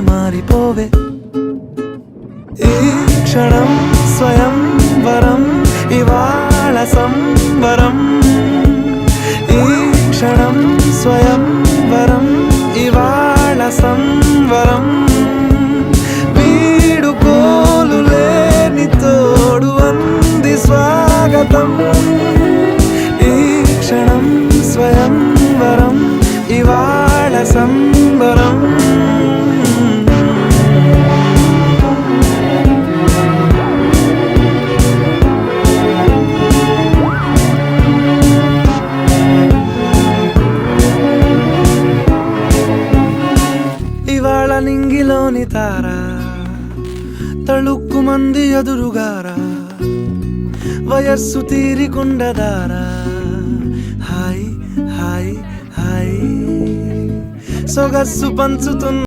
మారిపోవే ఈ క్షణం స్వయం వరం ఇవాళ సంబరం ఈ క్షణం స్వయం వరం ఇవాళ సంవరం వీడుకోలు లేని తోడు అంది స్వాగతం ఈ క్షణం స్వయం వరం ఇవాళ సంబరం ఇవాళ నింగిలోని తార తళుక్కు మంది ఎదురుగారా వయస్సు తీరికుండదారా హాయ్ హాయ్ హాయ్ సొగస్సు పంచుతున్న